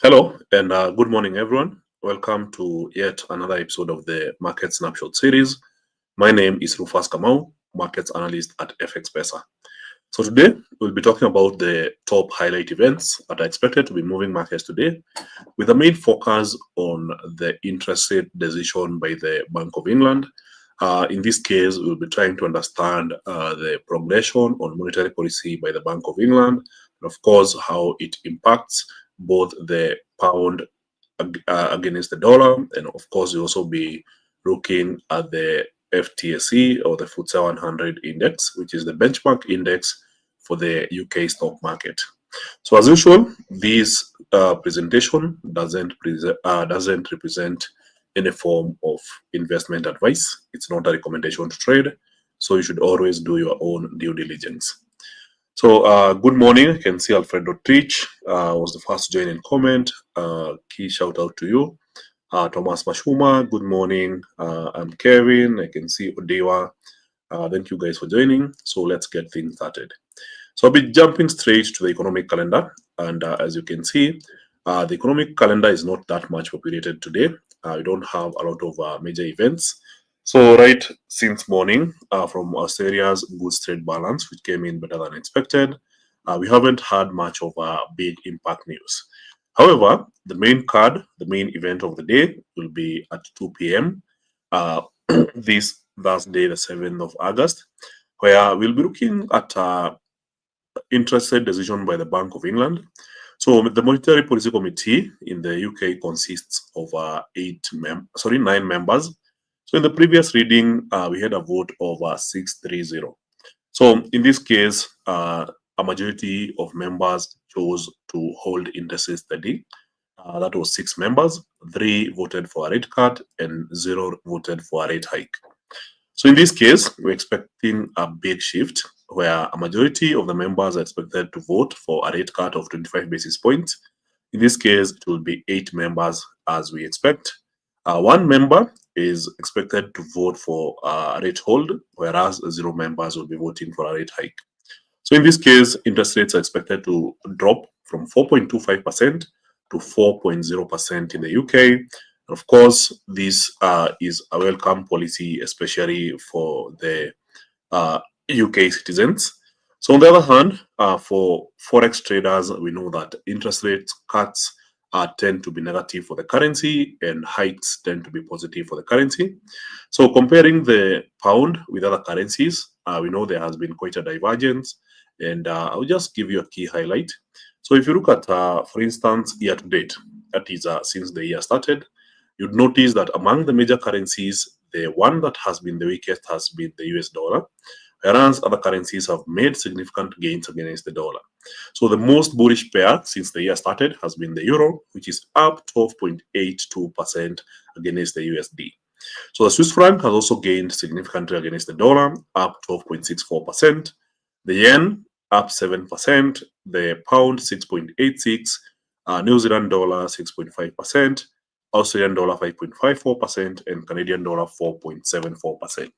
Hello and good morning, everyone. Welcome to yet another episode of the Market Snapshot series. My name is Rufus Kamau, Markets Analyst at FX Pesa. So today we'll be talking about the top highlight events that are expected to be moving markets today, with a main focus on the interest rate decision by the Bank of England. In this case, we'll be trying to understand the progression on monetary policy by the Bank of England, and of course, how it impacts both the pound against the dollar, and of course, we'll also be looking at the FTSE or the FTSE 100 index, which is the benchmark index for the UK stock market. So, as usual, this presentation doesn't represent any form of investment advice. It's not a recommendation to trade, so you should always do your own due diligence. So good morning. I can see Alfredo Trich was the first to join and comment. Key shout out to you. Thomas Mashuma, good morning. I'm Kevin. I can see Odewa. Thank you guys for joining. So let's get things started. So I'll be jumping straight to the economic calendar. And as you can see, the economic calendar is not that much populated today. We don't have a lot of major events. So right since morning, from Australia's goods trade balance, which came in better than expected, we haven't had much of a big impact news. However, the main event of the day will be at 2 p.m. This Thursday, the 7th of August, where we'll be looking at interest rate decision by the Bank of England. So the Monetary Policy Committee in the UK consists of 9 members. So in the previous reading, we had a vote of 630. So in this case, a majority of members chose to hold indices steady. That was 6 members. 3 voted for a rate cut and 0 voted for a rate hike. So in this case, we're expecting a big shift where a majority of the members are expected to vote for a rate cut of 25 basis points. In this case, it will be 8 members as we expect. 1 member is expected to vote for a rate hold, whereas 0 members will be voting for a rate hike. So in this case, interest rates are expected to drop from 4.25% to 4.0% in the UK. And of course, this is a welcome policy, especially for the UK citizens. So on the other hand, for Forex traders, we know that interest rate cuts tend to be negative for the currency and hikes tend to be positive for the currency. So comparing the pound with other currencies, we know there has been quite a divergence, and I'll just give you a key highlight. So if you look at, for instance, year to date, that is since the year started, you'd notice that among the major currencies, the one that has been the weakest has been the US dollar, whereas other currencies have made significant gains against the dollar. So the most bullish pair since the year started has been the euro, which is up 12.82% against the USD. So the Swiss franc has also gained significantly against the dollar, up 12.64%. The yen up 7%, the pound 6.86%, New Zealand dollar 6.5%, Australian dollar 5.54%, and Canadian dollar 4.74%.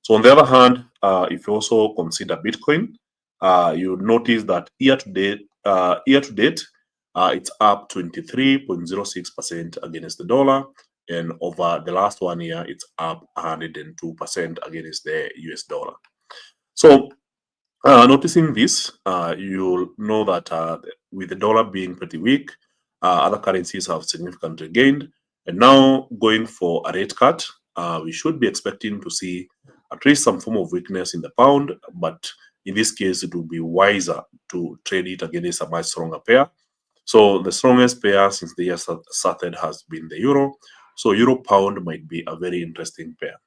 So on the other hand, if you also consider Bitcoin, you notice that year to date, it's up 23.06% against the dollar, and over the last 1 year, it's up 102% against the US dollar. So noticing this, you'll know that with the dollar being pretty weak, other currencies have significantly gained, and now going for a rate cut, we should be expecting to see at least some form of weakness in the pound, but in this case, it will be wiser to trade it against a much stronger pair. So the strongest pair since the year started has been the euro. So euro pound might be a very interesting pair.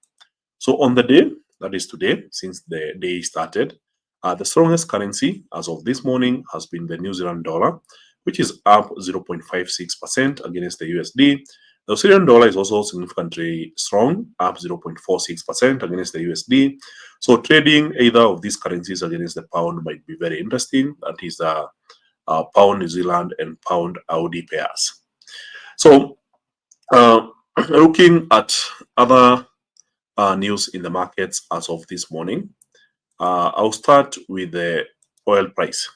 So on the day, that is today, since the day started, the strongest currency as of this morning has been the New Zealand dollar, which is up 0.56% against the USD. The Australian dollar is also significantly strong, up 0.46% against the USD. So trading either of these currencies against the pound might be very interesting. That is pound New Zealand and pound Audi pairs. So looking at other news in the markets as of this morning, I'll start with the oil price.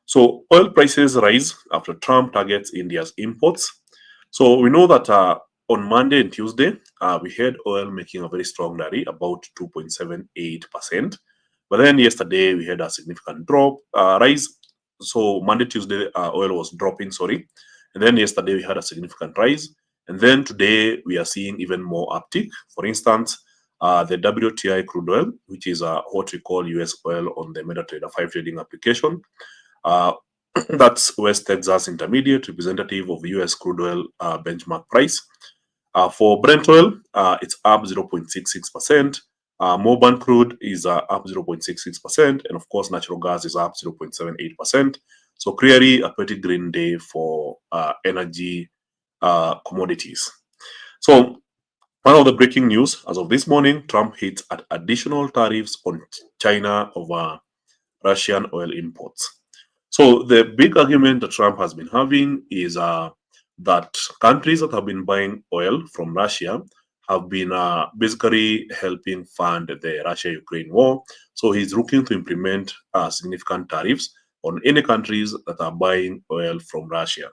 So oil prices rise after Trump targets India's imports. So we know that on Monday and Tuesday, we had oil making a very strong rally, about 2.78%. But then yesterday we had a significant rise. So Monday, Tuesday, oil was dropping, sorry. And then yesterday we had a significant rise. And then today we are seeing even more uptick. For instance, the WTI crude oil, which is what we call US oil on the MetaTrader 5 trading application. That's West Texas Intermediate, representative of US crude oil benchmark price. For Brent oil, it's up 0.66%. Moban crude is up 0.66%. And of course, natural gas is up 0.78%. So clearly a pretty green day for energy commodities. So one of the breaking news as of this morning, Trump hits at additional tariffs on China over Russian oil imports. So the big argument that Trump has been having is that countries that have been buying oil from Russia have been basically helping fund the Russia-Ukraine war. So he's looking to implement significant tariffs on any countries that are buying oil from Russia.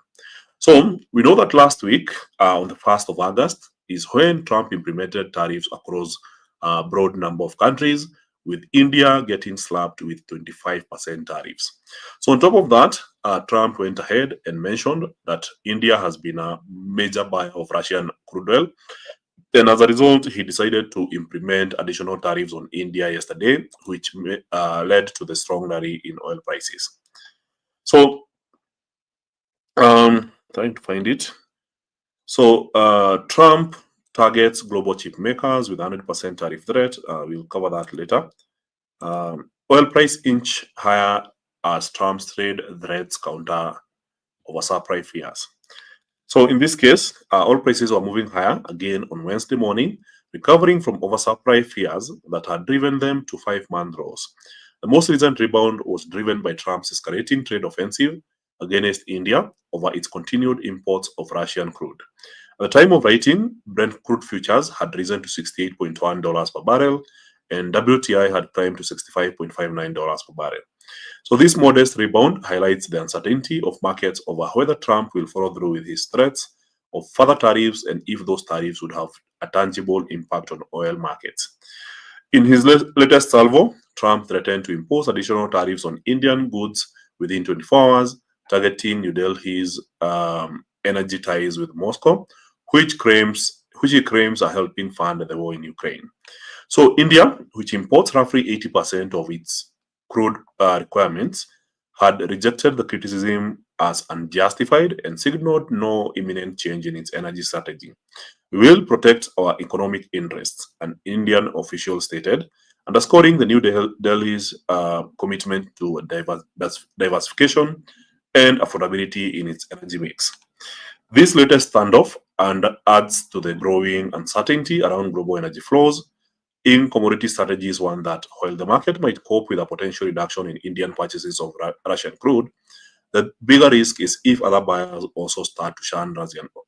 So we know that last week, on the 1st of August, is when Trump implemented tariffs across a broad number of countries, with India getting slapped with 25% tariffs. So on top of that, Trump went ahead and mentioned that India has been a major buyer of Russian crude oil. Then as a result, he decided to implement additional tariffs on India yesterday, which led to the strong rally in oil prices. So trying to find it. So Trump targets global chip makers with 100% tariff threat. We'll cover that later. Oil price inch higher as Trump's trade threats counter oversupply fears. So in this case, oil prices were moving higher again on Wednesday morning, recovering from oversupply fears that had driven them to 5-month lows. The most recent rebound was driven by Trump's escalating trade offensive against India over its continued imports of Russian crude. At the time of writing, Brent crude futures had risen to $68.1 per barrel, and WTI had climbed to $65.59 per barrel. So this modest rebound highlights the uncertainty of markets over whether Trump will follow through with his threats of further tariffs and if those tariffs would have a tangible impact on oil markets. In his latest salvo, Trump threatened to impose additional tariffs on Indian goods within 24 hours, targeting New Delhi's energy ties with Moscow, which he claims are helping fund the war in Ukraine. So India, which imports roughly 80% of its crude requirements, had rejected the criticism as unjustified and signaled no imminent change in its energy strategy. We will protect our economic interests, an Indian official stated, underscoring the New Delhi's commitment to diversification and affordability in its energy mix. This latest standoff adds to the growing uncertainty around global energy flows in commodity strategies, one that while the market might cope with a potential reduction in Indian purchases of Russian crude, the bigger risk is if other buyers also start to shun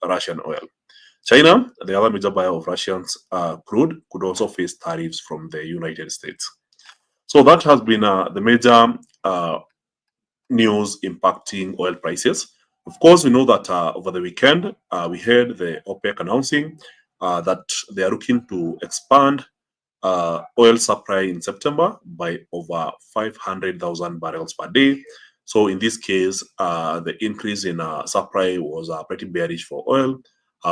Russian oil. China, the other major buyer of Russian's crude, could also face tariffs from the United States. So that has been the major news impacting oil prices. Of course, we know that over the weekend, we heard the OPEC announcing that they are looking to expand oil supply in September by over 500,000 barrels per day. So in this case, the increase in supply was pretty bearish for oil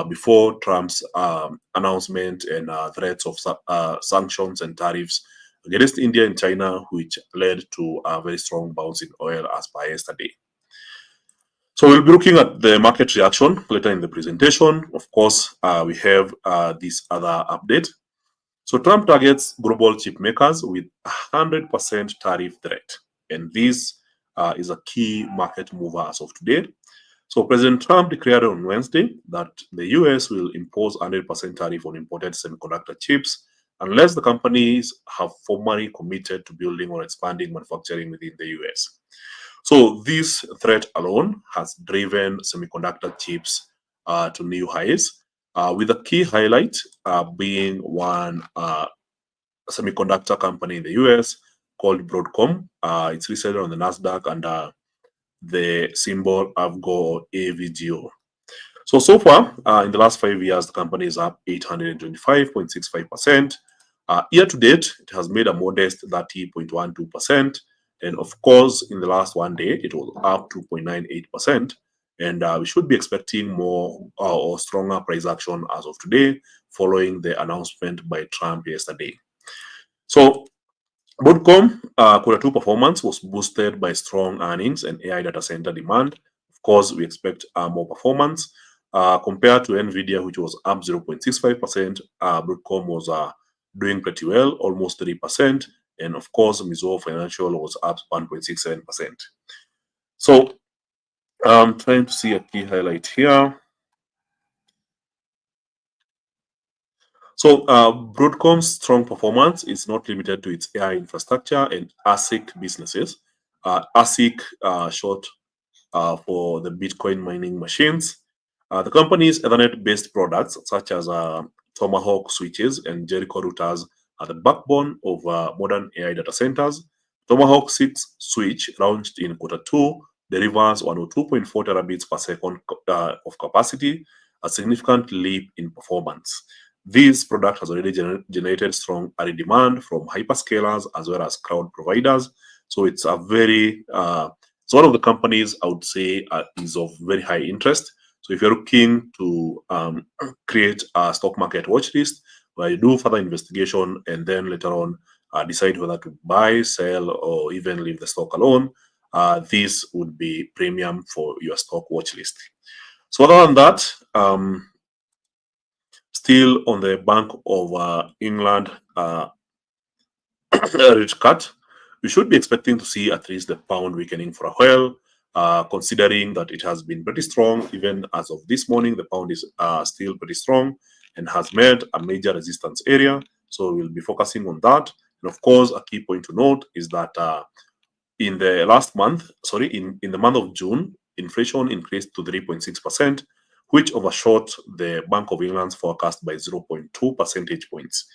before Trump's announcement and threats of sanctions and tariffs against India and China, which led to a very strong bounce in oil as per yesterday. So we'll be looking at the market reaction later in the presentation. Of course, we have this other update. So Trump targets global chip makers with 100% tariff threat. And this is a key market mover as of today. So President Trump declared on Wednesday that the US will impose 100% tariff on imported semiconductor chips unless the companies have formally committed to building or expanding manufacturing within the US. So this threat alone has driven semiconductor chips to new highs, with a key highlight being one semiconductor company in the US called Broadcom. It's listed on the NASDAQ, and the symbol AVGO or AVGO. So far, in the last 5 years, the company is up 825.65%. Year to date, it has made a modest 30.12%. And of course, in the last 1 day, it was up 2.98%. And we should be expecting more or stronger price action as of today, following the announcement by Trump yesterday. So Broadcom Q2 performance was boosted by strong earnings and AI data center demand. Of course, we expect more performance. Compared to NVIDIA, which was up 0.65%, Broadcom was doing pretty well, almost 3%. And of course, Mizuho Financial was up 1.67%. So I'm trying to see a key highlight here. So Broadcom's strong performance is not limited to its AI infrastructure and ASIC businesses. ASIC short for the Bitcoin mining machines. The company's Ethernet-based products, such as Tomahawk switches and Jericho routers, are the backbone of modern AI data centers. Tomahawk 6 switch, launched in Q2, delivers 102.4 terabits per second of capacity, a significant leap in performance. This product has already generated strong early demand from hyperscalers as well as cloud providers. So it's a very it's one of the companies I would say is of very high interest. So if you're looking to create a stock market watch list where you do further investigation and then later on decide whether to buy, sell, or even leave the stock alone, this would be premium for your stock watch list. So other than that, still on the Bank of England rate cut, we should be expecting to see at least the pound weakening for a while, considering that it has been pretty strong. Even as of this morning, the pound is still pretty strong and has made a major resistance area. So we'll be focusing on that. And of course, a key point to note is that in the month of June, inflation increased to 3.6%, which overshot the Bank of England's forecast by 0.2 percentage points.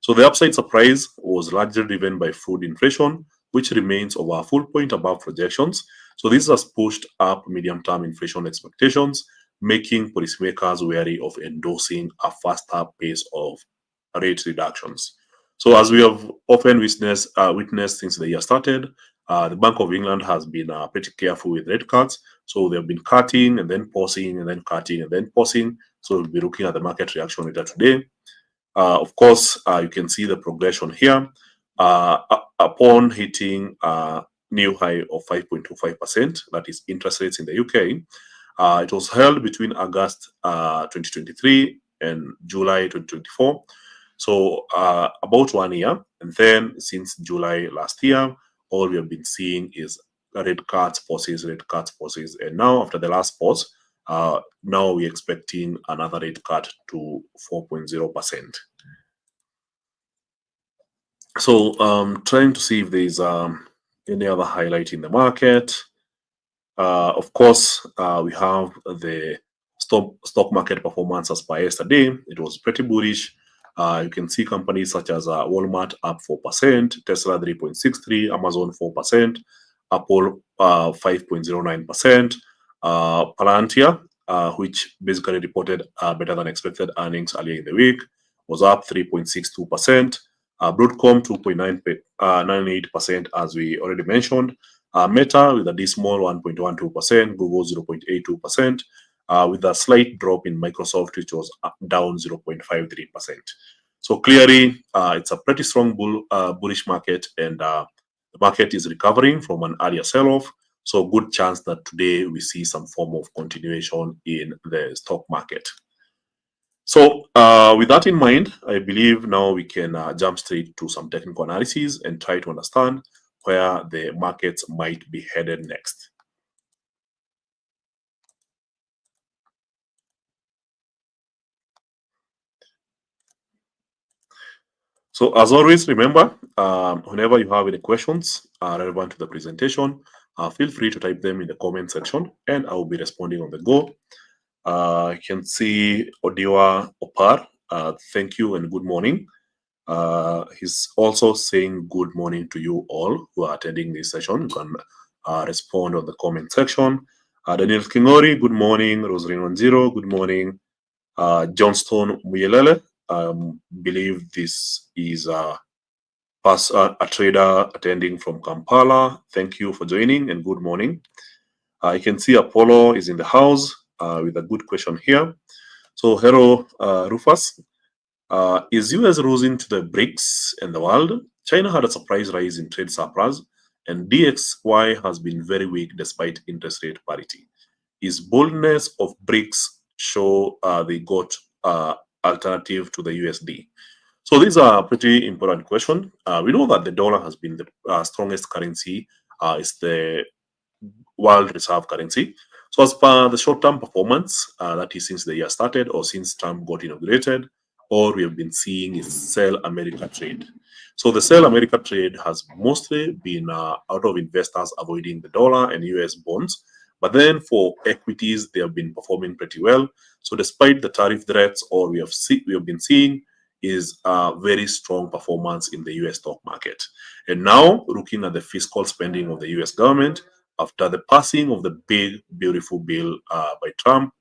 So the upside surprise was largely driven by food inflation, which remains over a full point above projections. So this has pushed up medium-term inflation expectations, making policymakers wary of endorsing a faster pace of rate reductions. So as we have often witnessed since the year started, the Bank of England has been pretty careful with rate cuts. So they've been cutting and then pausing and then cutting and then pausing. So we'll be looking at the market reaction later today. Of course, you can see the progression here. Upon hitting a new high of 5.25%, that is interest rates in the UK, it was held between August 2023 and July 2024. So about 1 year. And then since July last year, all we have been seeing is rate cuts, pauses, rate cuts, pauses. And now after the last pause, now we're expecting another rate cut to 4.0%. So trying to see if there's any other highlight in the market. Of course, we have the stock market performance as per yesterday. It was pretty bullish. You can see companies such as Walmart up 4%, Tesla 3.63%, Amazon 4%, Apple 5.09%, Palantir, which basically reported better than expected earnings earlier in the week, was up 3.62%. Broadcom 2.98%, as we already mentioned. Meta with a dismal 1.12%, Google 0.82%, with a slight drop in Microsoft, which was down 0.53%. So clearly, it's a pretty strong bullish market, and the market is recovering from an earlier sell-off. So good chance that today we see some form of continuation in the stock market. So with that in mind, I believe now we can jump straight to some technical analysis and try to understand where the markets might be headed next. So as always, remember, whenever you have any questions relevant to the presentation, feel free to type them in the comment section and I will be responding on the go. You can see Odiwa Opar, thank you and good morning. He's also saying good morning to you all who are attending this session. You can respond on the comment section. Daniel Kingori, good morning. Rosalind Wanziro, good morning. Johnston Muyelele, believe this is a trader attending from Kampala. Thank you for joining and good morning. You can see Apollo is in the house with a good question here. So hello, Rufus. Is US losing to the BRICS and the world? China had a surprise rise in trade surplus, and DXY has been very weak despite interest rate parity. Is boldness of BRICS show they got alternative to the USD? So these are pretty important question. We know that the dollar has been the strongest currency. It's the world reserve currency. So as per the short-term performance, that is since the year started or since Trump got inaugurated, all we have been seeing is sell America trade. So the sell America trade has mostly been out of investors avoiding the dollar and US bonds. But then for equities, they have been performing pretty well. So despite the tariff threats, all we have been seeing is a very strong performance in the US stock market. And now looking at the fiscal spending of the US government, after the passing of the big, beautiful bill by Trump,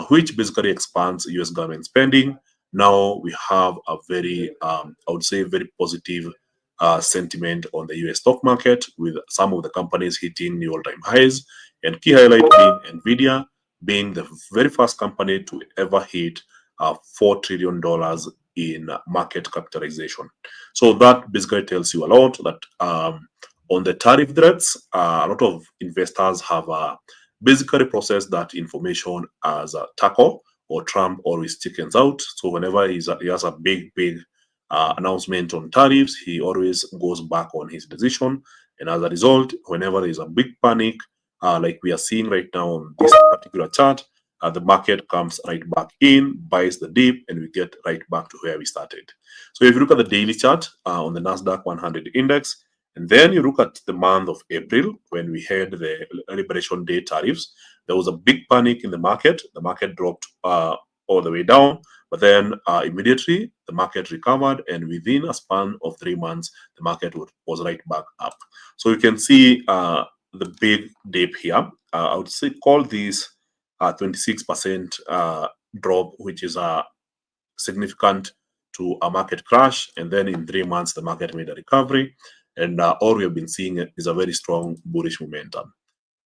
which basically expands US government spending, now we have a very, I would say, very positive sentiment on the US stock market, with some of the companies hitting new all-time highs, and key highlight being NVIDIA being the very first company to ever hit $4 trillion in market capitalization. So that basically tells you a lot that on the tariff threats, a lot of investors have basically processed that information as a tackle, or Trump always chickens out. So whenever he has a big announcement on tariffs, he always goes back on his decision. And as a result, whenever there is a big panic, like we are seeing right now on this particular chart, the market comes right back in, buys the dip, and we get right back to where we started. So if you look at the daily chart on the Nasdaq 100 index, and then you look at the month of April, when we had the Liberation Day tariffs, there was a big panic in the market. The market dropped all the way down, but then immediately the market recovered, and within a span of 3 months, the market was right back up. So you can see the big dip here. I would say call this 26% drop, which is significant to a market crash. And then in 3 months, the market made a recovery. And all we have been seeing is a very strong bullish momentum.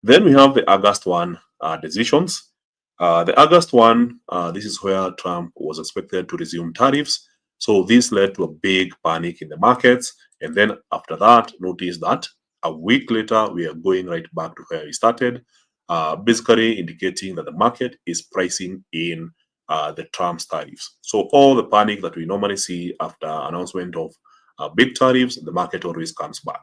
Then we have the August 1 decisions. The August 1, this is where Trump was expected to resume tariffs. So this led to a big panic in the markets. And then after that, notice that a week later, we are going right back to where we started, basically indicating that the market is pricing in the Trump's tariffs. So all the panic that we normally see after announcement of big tariffs, the market always comes back.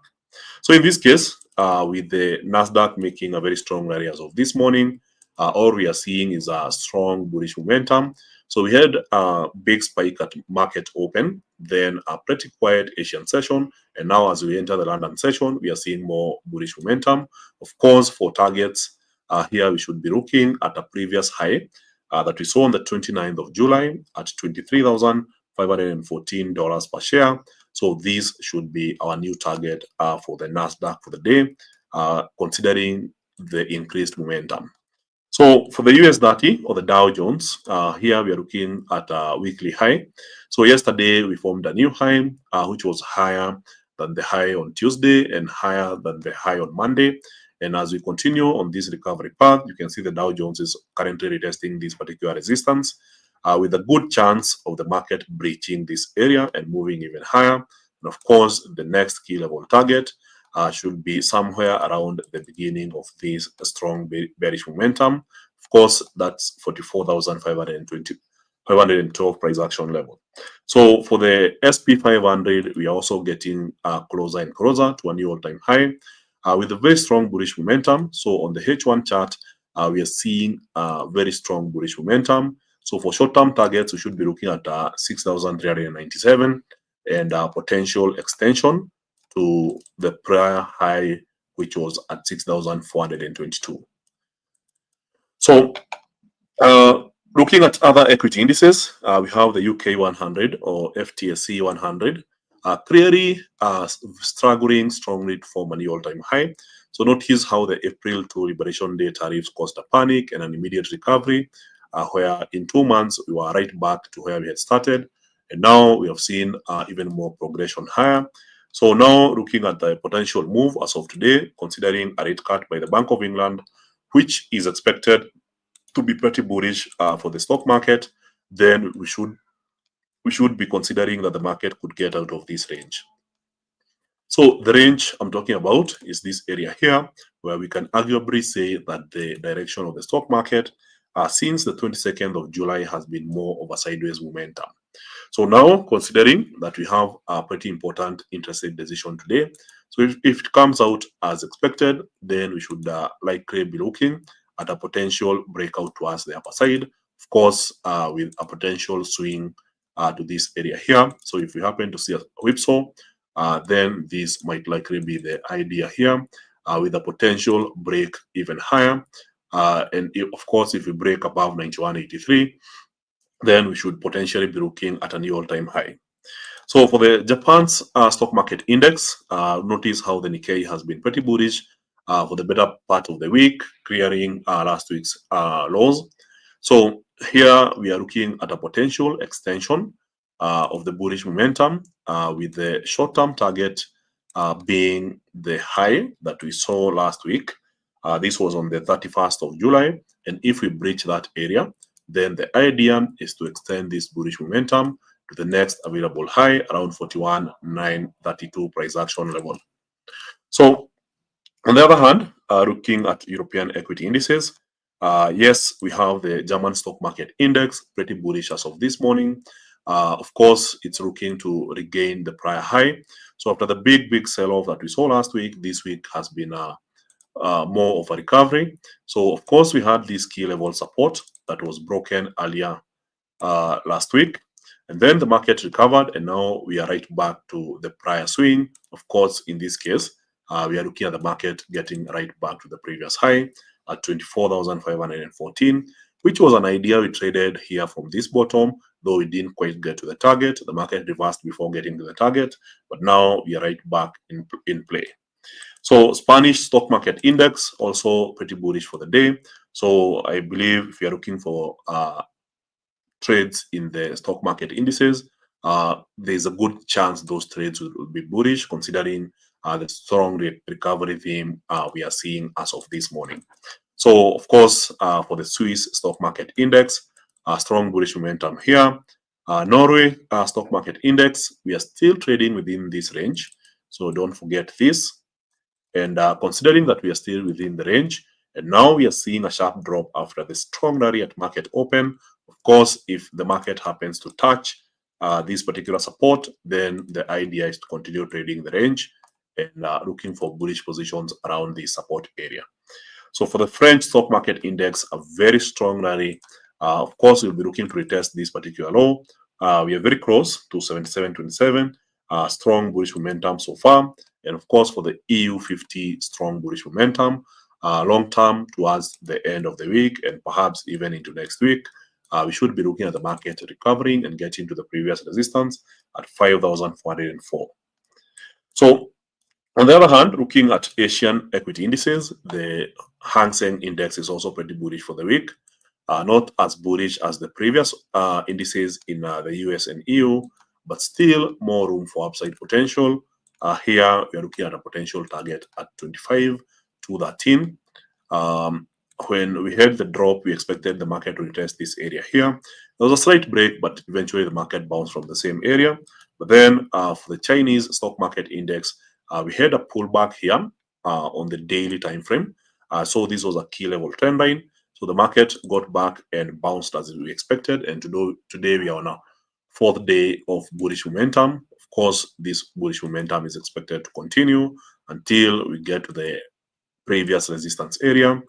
So in this case, with the Nasdaq making a very strong rally as of this morning, all we are seeing is a strong bullish momentum. So we had a big spike at market open, then a pretty quiet Asian session, and now as we enter the London session, we are seeing more bullish momentum. Of course, for targets, here we should be looking at a previous high that we saw on the 29th of July at $23,514 per share. So this should be our new target for the Nasdaq for the day, considering the increased momentum. So for the US30 or the Dow Jones, here we are looking at a weekly high. So yesterday we formed a new high, which was higher than the high on Tuesday and higher than the high on Monday. And as we continue on this recovery path, you can see the Dow Jones is currently retesting this particular resistance with a good chance of the market breaching this area and moving even higher. And of course, the next key level target should be somewhere around the beginning of this strong bearish momentum. Of course, that's 44,512 price action level. So for the SP500, we are also getting closer and closer to a new all-time high with a very strong bullish momentum. So on the H1 chart, we are seeing very strong bullish momentum. So for short-term targets, we should be looking at 6,397 and potential extension to the prior high, which was at 6,422. So looking at other equity indices, we have the UK 100 or FTSE 100. clearly struggling strongly to form a new all-time high. So notice how the April to Liberation Day tariffs caused a panic and an immediate recovery, where in 2 months we were right back to where we had started. And now we have seen even more progression higher. So now looking at the potential move as of today, considering a rate cut by the Bank of England, which is expected to be pretty bullish for the stock market, then we should be considering that the market could get out of this range. So the range I'm talking about is this area here, where we can arguably say that the direction of the stock market since the 22nd of July has been more of a sideways momentum. So now, considering that we have a pretty important interest rate decision today, so if it comes out as expected, then we should likely be looking at a potential breakout towards the upper side, of course, with a potential swing to this area here. So if we happen to see a whipsaw, then this might likely be the idea here, with a potential break even higher. And of course, if we break above 91.83, then we should potentially be looking at a new all-time high. So for the Japan's stock market index, notice how the Nikkei has been pretty bullish for the better part of the week, clearing last week's lows. So here we are looking at a potential extension of the bullish momentum, with the short-term target being the high that we saw last week. This was on the 31st of July, and if we breach that area, then the idea is to extend this bullish momentum to the next available high around 41,932 price action level. So on the other hand, looking at European equity indices, yes, we have the German stock market index pretty bullish as of this morning. Of course, it's looking to regain the prior high. So after the big sell-off that we saw last week, this week has been more of a recovery. So of course, we had this key level support that was broken earlier last week, and then the market recovered, and now we are right back to the prior swing. Of course, in this case, we are looking at the market getting right back to the previous high at 24,514, which was an idea we traded here from this bottom, though we didn't quite get to the target. The market reversed before getting to the target, but now we are right back in play. So Spanish stock market index also pretty bullish for the day. So I believe if you're looking for trades in the stock market indices, there's a good chance those trades will be bullish, considering the strong recovery theme we are seeing as of this morning. So of course, for the Swiss stock market index, strong bullish momentum here. Norway stock market index, we are still trading within this range, so don't forget this. And considering that we are still within the range, and now we are seeing a sharp drop after the strong rally at market open. Of course, if the market happens to touch this particular support, then the idea is to continue trading the range and looking for bullish positions around the support area. So for the French stock market index, a very strong rally. Of course, we'll be looking to retest this particular low. We are very close to 77.27. Strong bullish momentum so far. And of course, for the EU 50, strong bullish momentum. Long term towards the end of the week and perhaps even into next week, we should be looking at the market recovering and getting to the previous resistance at 5,404. So on the other hand, looking at Asian equity indices, the Hang Seng index is also pretty bullish for the week. Not as bullish as the previous indices in the US and EU, but still more room for upside potential. Here, we are looking at a potential target at 25,213. When we had the drop, we expected the market to retest this area here. There was a slight break, but eventually the market bounced from the same area. But then for the Chinese stock market index, we had a pullback here on the daily time frame. So this was a key level trend line. So the market got back and bounced as we expected. And today we are on a fourth day of bullish momentum. Of course, this bullish momentum is expected to continue until we get to the previous resistance area,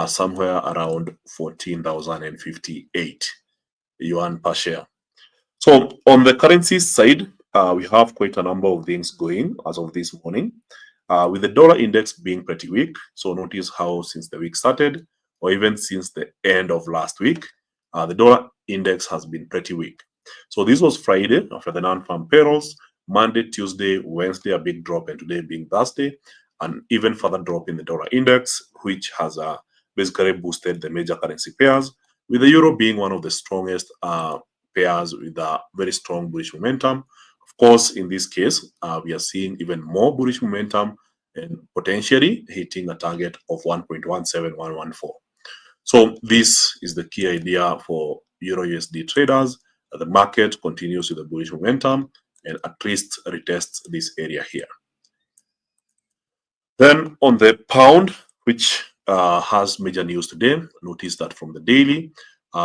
somewhere around 14,058 yuan per share. So on the currency side, we have quite a number of things going as of this morning, with the dollar index being pretty weak. So notice how since the week started, or even since the end of last week, the dollar index has been pretty weak. So this was Friday after the non-farm payrolls. Monday, Tuesday, Wednesday, a big drop, and today being Thursday, an even further drop in the dollar index, which has basically boosted the major currency pairs, with the euro being one of the strongest pairs with a very strong bullish momentum. Of course, in this case, we are seeing even more bullish momentum and potentially hitting a target of 1.17114. So this is the key idea for Euro USD traders, that the market continues with the bullish momentum and at least retests this area here. Then on the pound, which has major news today, notice that from the daily,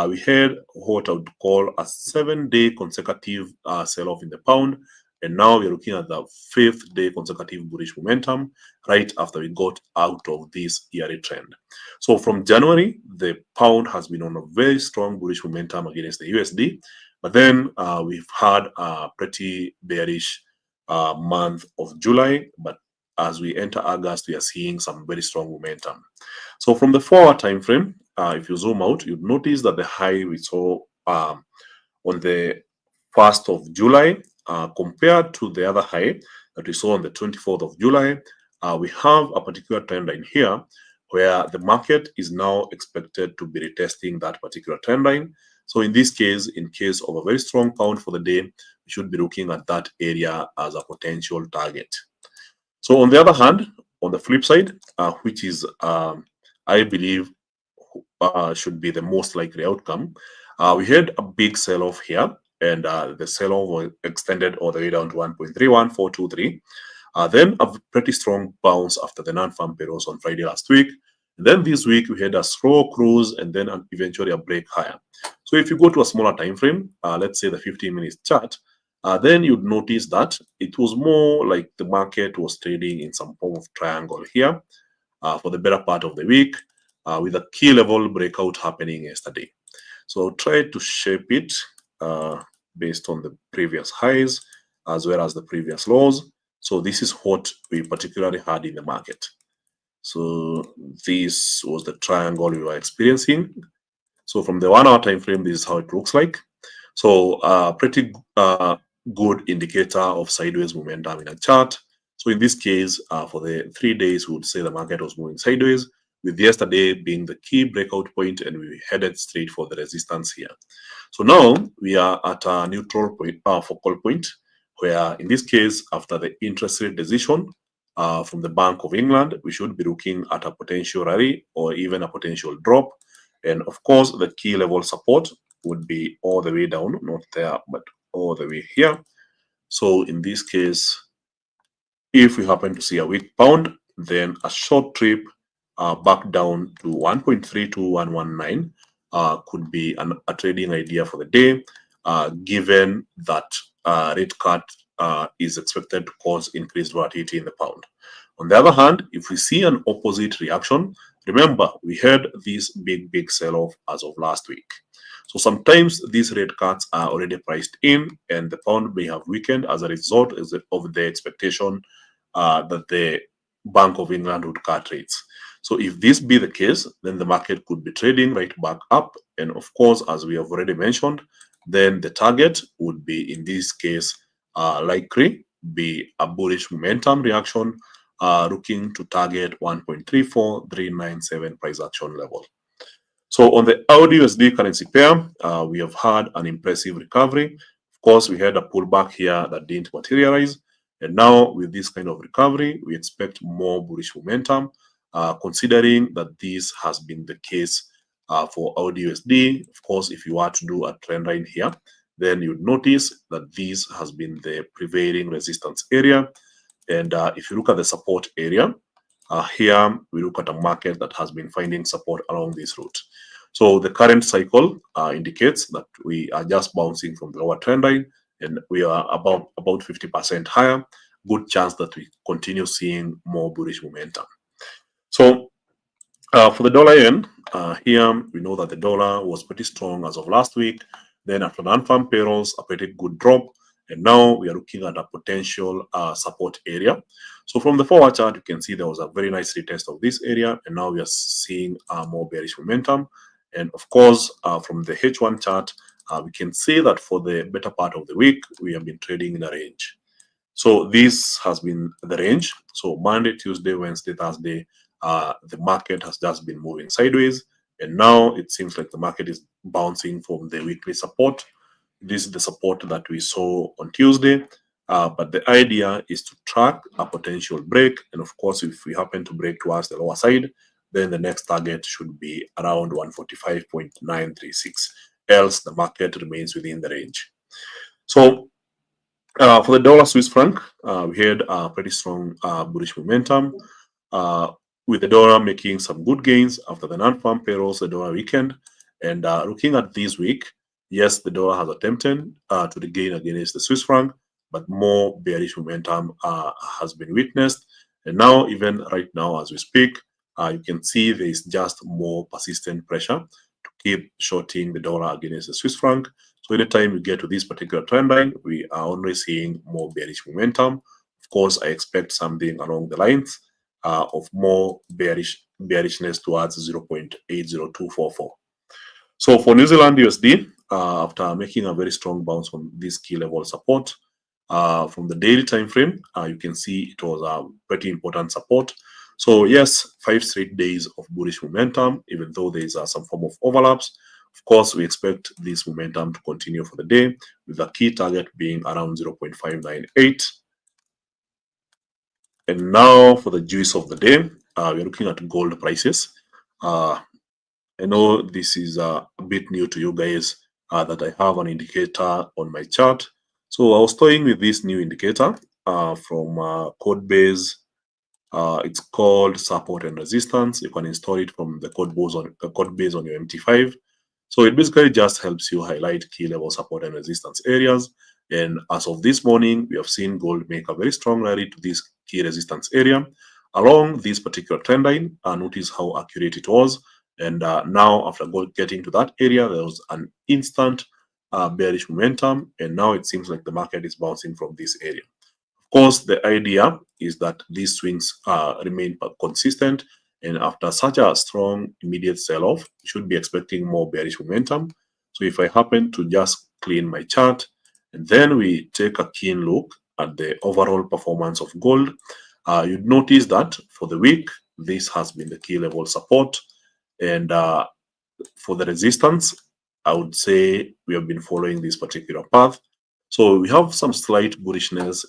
we had what I would call a 7-day consecutive sell-off in the pound. And now we're looking at the 5th day consecutive bullish momentum right after we got out of this yearly trend. So from January, the pound has been on a very strong bullish momentum against the USD. But then we've had a pretty bearish month of July. But as we enter August, we are seeing some very strong momentum. So from the 4-hour time frame, if you zoom out, you'd notice that the high we saw on the 1st of July compared to the other high that we saw on the 24th of July, we have a particular trend line here where the market is now expected to be retesting that particular trend line. So in this case, in case of a very strong pound for the day, we should be looking at that area as a potential target. So on the other hand, on the flip side, which is, I believe, should be the most likely outcome, we had a big sell-off here, and the sell-off was extended all the way down to 1.31423. Then a pretty strong bounce after the non-farm payrolls on Friday last week. And then this week we had a slow cruise and then eventually a break higher. So if you go to a smaller time frame, let's say the 15-minute chart, then you'd notice that it was more like the market was trading in some form of triangle here for the better part of the week, with a key level breakout happening yesterday. So try to shape it based on the previous highs as well as the previous lows. So this is what we particularly had in the market. So this was the triangle we were experiencing. So from the 1-hour time frame, this is how it looks like. So pretty good indicator of sideways momentum in a chart. So in this case, for the 3 days, we would say the market was moving sideways, with yesterday being the key breakout point, and we headed straight for the resistance here. So now we are at a neutral point, focal point, where in this case, after the interest rate decision from the Bank of England, we should be looking at a potential rally or even a potential drop. And of course, the key level support would be all the way down, not there, but all the way here. So in this case, if we happen to see a weak pound, then a short trip back down to 1.32119 could be a trading idea for the day, given that rate cut is expected to cause increased volatility in the pound. On the other hand, if we see an opposite reaction, remember we had this big sell-off as of last week. So sometimes these rate cuts are already priced in, and the pound may have weakened as a result of the expectation that the Bank of England would cut rates. So if this be the case, then the market could be trading right back up. And of course, as we have already mentioned, then the target would be, in this case, likely be a bullish momentum reaction, looking to target 1.34397 price action level. So on the AUD/USD currency pair, we have had an impressive recovery. Of course, we had a pullback here that didn't materialize. And now with this kind of recovery, we expect more bullish momentum, considering that this has been the case for AUD/USD. Of course, if you were to do a trend line here, then you'd notice that this has been the prevailing resistance area. And if you look at the support area, here we look at a market that has been finding support along this route. So the current cycle indicates that we are just bouncing from the lower trend line, and we are about 50% higher. Good chance that we continue seeing more bullish momentum. So for the dollar yen, here we know that the dollar was pretty strong as of last week. Then after non-farm payrolls, a pretty good drop. And now we are looking at a potential support area. So from the forward chart, you can see there was a very nice retest of this area. And now we are seeing more bearish momentum. And of course, from the H1 chart, we can see that for the better part of the week, we have been trading in a range. So this has been the range. So Monday, Tuesday, Wednesday, Thursday, the market has just been moving sideways, and now it seems like the market is bouncing from the weekly support. This is the support that we saw on Tuesday, but the idea is to track a potential break, and of course, if we happen to break towards the lower side, then the next target should be around 145.936. Else, the market remains within the range. So for the dollar Swiss franc, we had a pretty strong bullish momentum, with the dollar making some good gains after the non-farm payrolls, the dollar weekend. And looking at this week, yes, the dollar has attempted to regain against the Swiss franc, but more bearish momentum has been witnessed. And now, even right now, as we speak, you can see there is just more persistent pressure to keep shorting the dollar against the Swiss franc. So anytime we get to this particular trend line, we are only seeing more bearish momentum. Of course, I expect something along the lines of more bearishness towards 0.80244. So for New Zealand USD, after making a very strong bounce from this key level support, from the daily time frame, you can see it was a pretty important support. So yes, 5 straight days of bullish momentum, even though there is some form of overlaps. Of course, we expect this momentum to continue for the day, with the key target being around 0.598. And now for the juice of the day, we're looking at gold prices. I know this is a bit new to you guys, that I have an indicator on my chart. So I was toying with this new indicator from Codebase. It's called support and resistance. You can install it from the Codebase on your MT5. So it basically just helps you highlight key level support and resistance areas. And as of this morning, we have seen gold make a very strong rally to this key resistance area along this particular trend line. Notice how accurate it was. And now, after gold getting to that area, there was an instant bearish momentum. And now it seems like the market is bouncing from this area. Of course, the idea is that these swings remain consistent, and after such a strong immediate sell-off, you should be expecting more bearish momentum. So if I happen to just clean my chart, and then we take a keen look at the overall performance of gold, you'd notice that for the week, this has been the key level support, and for the resistance, I would say we have been following this particular path. So we have some slight bullishness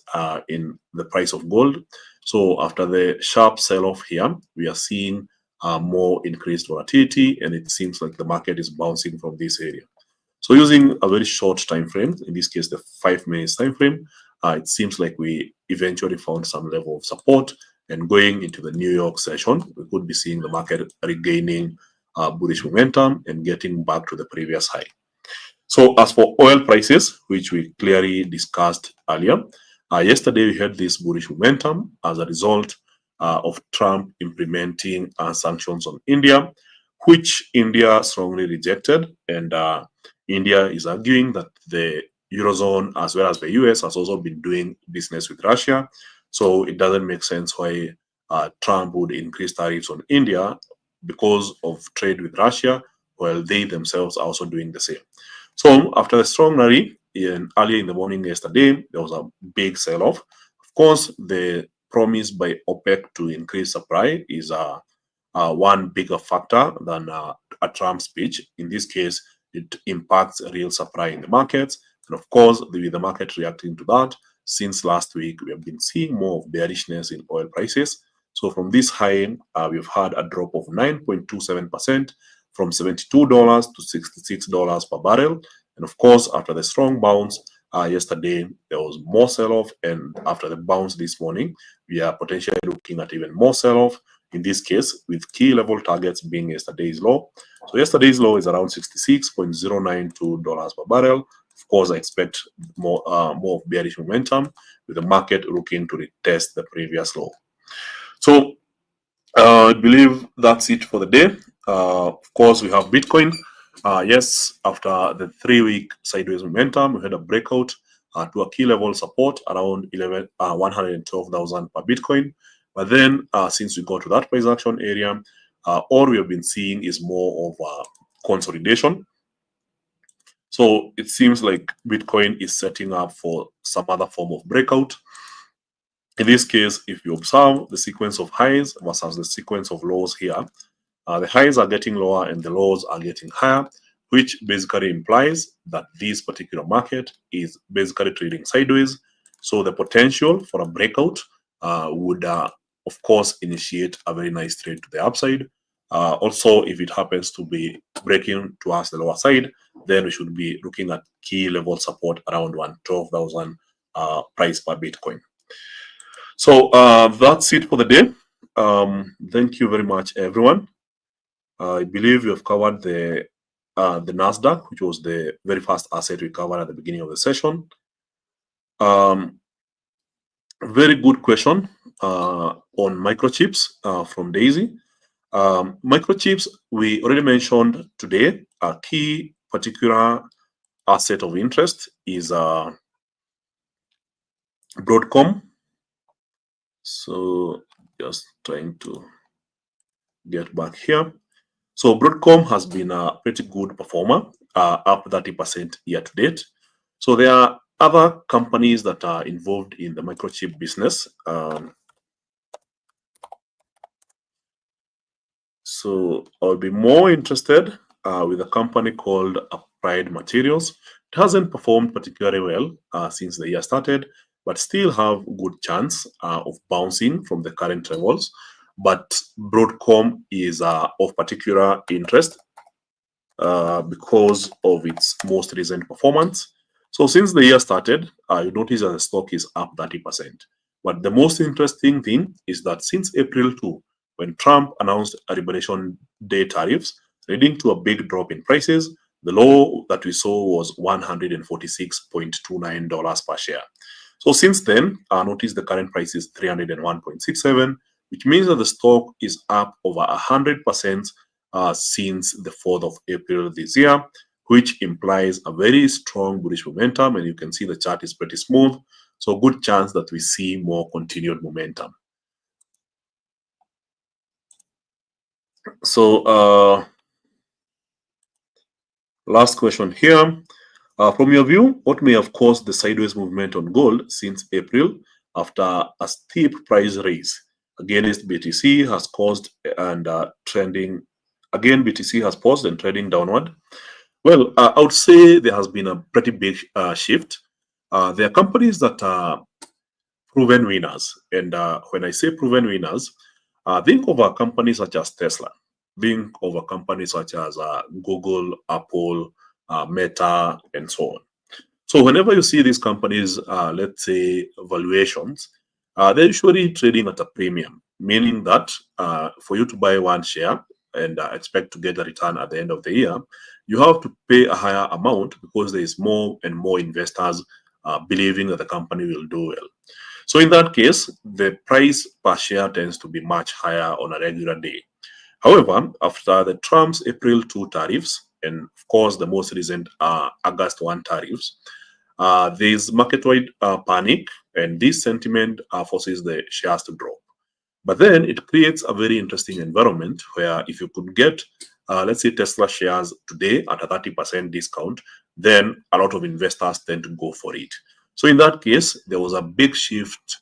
in the price of gold. So after the sharp sell-off here, we are seeing more increased volatility, and it seems like the market is bouncing from this area. So using a very short time frame, in this case the 5 minutes time frame, it seems like we eventually found some level of support, and going into the New York session, we could be seeing the market regaining bullish momentum and getting back to the previous high. So as for oil prices, which we clearly discussed earlier, yesterday we had this bullish momentum as a result of Trump implementing sanctions on India, which India strongly rejected. And India is arguing that the Eurozone as well as the US has also been doing business with Russia. So it doesn't make sense why Trump would increase tariffs on India because of trade with Russia, while they themselves are also doing the same. So after the strong rally early in the morning yesterday, there was a big sell-off. Of course, the promise by OPEC to increase supply is one bigger factor than a Trump speech. In this case, it impacts real supply in the markets. And of course, with the market reacting to that, since last week, we have been seeing more of bearishness in oil prices. So from this high, we've had a drop of 9.27%. From $72 to $66 per barrel. And of course, after the strong bounce yesterday, there was more sell-off. And after the bounce this morning, we are potentially looking at even more sell-off, in this case, with key level targets being yesterday's low. So yesterday's low is around $66.092 per barrel. Of course, I expect more of bearish momentum, with the market looking to retest the previous low. So I believe that's it for the day. Of course, we have Bitcoin. Yes, after the 3-week sideways momentum, we had a breakout to a key level support around 112,000 per Bitcoin. But then, since we got to that price action area, all we have been seeing is more of consolidation. So it seems like Bitcoin is setting up for some other form of breakout. In this case, if you observe the sequence of highs versus the sequence of lows here, the highs are getting lower and the lows are getting higher, which basically implies that this particular market is basically trading sideways. So the potential for a breakout would, of course, initiate a very nice trade to the upside. Also, if it happens to be breaking towards the lower side, then we should be looking at key level support around 112,000 price per Bitcoin. So that's it for the day. Thank you very much, everyone. I believe we have covered the Nasdaq, which was the very first asset we covered at the beginning of the session. Very good question on microchips from Daisy. Microchips, we already mentioned today, a key particular asset of interest is Broadcom. So just trying to get back here. So Broadcom has been a pretty good performer, up 30% year to date. So there are other companies that are involved in the microchip business. So I'll be more interested with a company called Applied Materials. It hasn't performed particularly well since the year started, but still have good chance of bouncing from the current levels. But Broadcom is of particular interest because of its most recent performance. So since the year started, you notice that the stock is up 30%. But the most interesting thing is that since April 2, when Trump announced a Liberation Day tariffs, leading to a big drop in prices, the low that we saw was $146.29 per share. So since then, notice the current price is 301.67, which means that the stock is up over 100% since the 4th of April this year, which implies a very strong bullish momentum. And you can see the chart is pretty smooth. So good chance that we see more continued momentum. So last question here. From your view, what may have caused the sideways movement on gold since April after a steep price raise against BTC has caused and trending? Again, BTC has paused and trading downward. Well, I would say there has been a pretty big shift. There are companies that are proven winners. And when I say proven winners, think of a company such as Tesla. Think of a company such as Google, Apple, Meta, and so on. So whenever you see these companies, let's say valuations, they're usually trading at a premium, meaning that for you to buy one share and expect to get a return at the end of the year, you have to pay a higher amount because there is more and more investors believing that the company will do well. So in that case, the price per share tends to be much higher on a regular day. However, after the Trump's April 2 tariffs, and of course the most recent August 1 tariffs, there's market-wide panic, and this sentiment forces the shares to drop. But then it creates a very interesting environment where if you could get, let's say, Tesla shares today at a 30% discount, then a lot of investors tend to go for it. So in that case, there was a big shift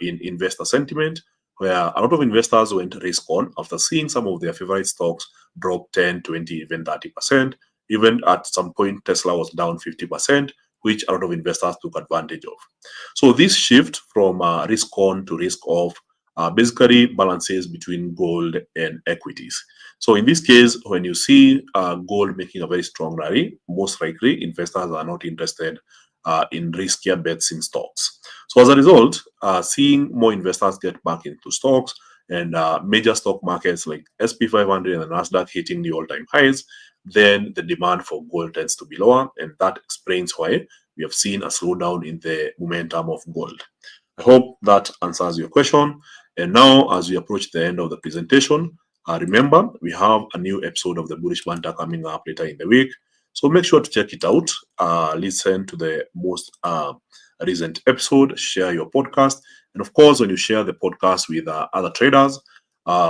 in investor sentiment where a lot of investors went risk on after seeing some of their favorite stocks drop 10, 20, even 30%. Even at some point, Tesla was down 50%, which a lot of investors took advantage of. So this shift from risk on to risk off basically balances between gold and equities. So in this case, when you see gold making a very strong rally, most likely investors are not interested in riskier bets in stocks. So as a result, seeing more investors get back into stocks and major stock markets like SP 500 and Nasdaq hitting the all-time highs, then the demand for gold tends to be lower, and that explains why we have seen a slowdown in the momentum of gold. I hope that answers your question. And now, as we approach the end of the presentation, remember, we have a new episode of the Bullish Banter coming up later in the week. So make sure to check it out. Listen to the most recent episode, share your podcast. And of course, when you share the podcast with other traders,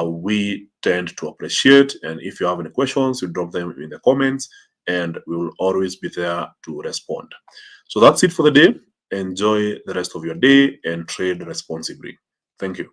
we tend to appreciate. And if you have any questions, you drop them in the comments and we will always be there to respond. So that's it for the day. Enjoy the rest of your day and trade responsibly. Thank you.